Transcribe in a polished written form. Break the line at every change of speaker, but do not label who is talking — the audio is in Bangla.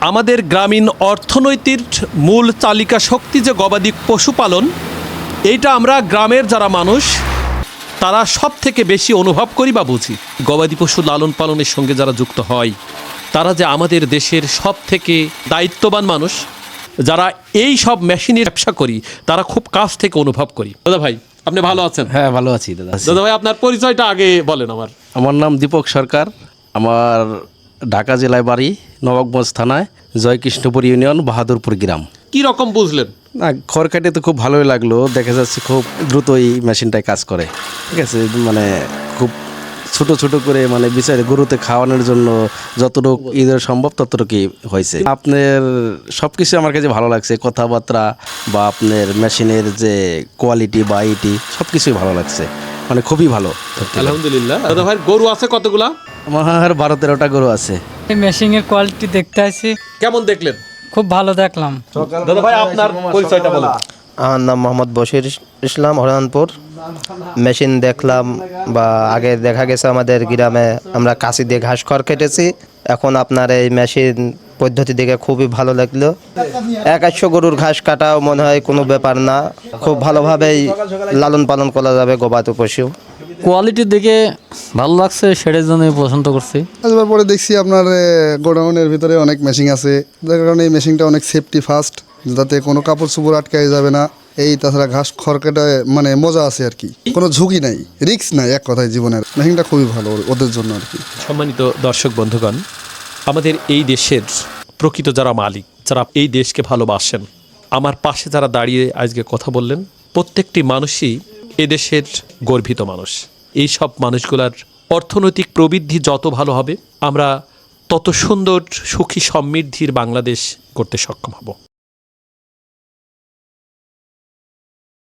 আমাদের গ্রামীণ অর্থনৈতিক মূল চালিকা শক্তি যে গবাদি পশুপালন, এইটা আমরা গ্রামের যারা মানুষ তারা সব থেকে বেশি অনুভব করি বা বুঝি। গবাদি পশু লালন পালনের সঙ্গে যারা যুক্ত হয় তারা যে আমাদের দেশের সব থেকে দায়িত্ববান মানুষ, যারা এই সব মেশিনের ব্যবসা করি তারা খুব কাছ থেকে অনুভব করি। দাদা ভাই, আপনি ভালো আছেন?
হ্যাঁ, ভালো আছি দাদা।
দাদা ভাই, আপনার পরিচয়টা আগে বলেন।
আমার নাম দীপক সরকার। আমার ঢাকা জেলায় বাড়ি, নবাবগঞ্জ থানায়, জয়কৃষ্ণপুর ইউনিয়ন, বাহাদুরপুর গ্রাম।
কি রকম বুঝলেন?
না, খড় কাটে তো খুব ভালোই লাগলো। দেখা যাচ্ছে খুব দ্রুত এই মেশিনটায় কাজ করে। ঠিক আছে, মানে খুব ছোট ছোট করে মানে বিচারে গরুতে খাওয়ানোর জন্য যতটুকু ঈদের সম্ভব ততটুকুই হয়েছে। আপনার সব কিছু আমার কাছে ভালো লাগছে, কথাবার্তা বা আপনার মেশিনের যে কোয়ালিটি বা এইটি সব কিছুই ভালো লাগছে, মানে খুবই ভালো।
আলহামদুলিল্লাহ। দাদা ভাই, গরু আছে কতগুলা?
আমার 12-13টা গরু আছে।
এই মেশিনের কোয়ালিটি দেখতে আসি,
কেমন দেখলেন?
খুব ভালো দেখলাম।
দাদা ভাই, আপনার পরিচয়টা বলুন।
আমার নাম মোহাম্মদ বশির ইসলাম, হরিয়ানপুর। মেশিন দেখলাম বা আগে দেখা গেছে আমাদের গ্রামে আমরা কাশি দিয়ে ঘাস খড় কেটেছি, এখন আপনার এই মেশিন পদ্ধতি দেখে খুবই ভালো লাগলো। 100 গরুর ঘাস কাটাও মনে হয় কোনো ব্যাপার না, খুব ভালোভাবেই লালন পালন করা যাবে গবাদি পশু।
কোয়ালিটির দিকে ভালো লাগছে, সেটার জন্য পছন্দ করছি।
আসবার পরে দেখছি আপনার গোডাউনের ভিতরে অনেক মেশিন আছে, যার কারণে এই মেশিনটা অনেক সেফটি ফাস্ট, যাতে কোনো কাপড় চোপড় আটকাই যাবে না। এই তাছাড়া ঘাস খড়কাটা মানে মজা আছে আর কি, কোনো ঝুঁকি নাই, রিস্ক নাই, এক কথায় জীবনের। মেশিনটা খুবই ভালো ওদের জন্য আর কি।
সম্মানিত দর্শক বন্ধুগণ, আমাদের এই দেশের প্রকৃত যারা মালিক, যারা এই দেশকে ভালোবাসেন, আমার পাশে যারা দাঁড়িয়ে আজকে কথা বললেন, প্রত্যেকটি মানুষই এদেশের গর্বিত মানুষ। এই সব মানুষগুলার অর্থনৈতিক প্রবৃদ্ধি যত ভালো হবে, আমরা তত সুন্দর সুখী সমৃদ্ধির বাংলাদেশ করতে সক্ষম হব।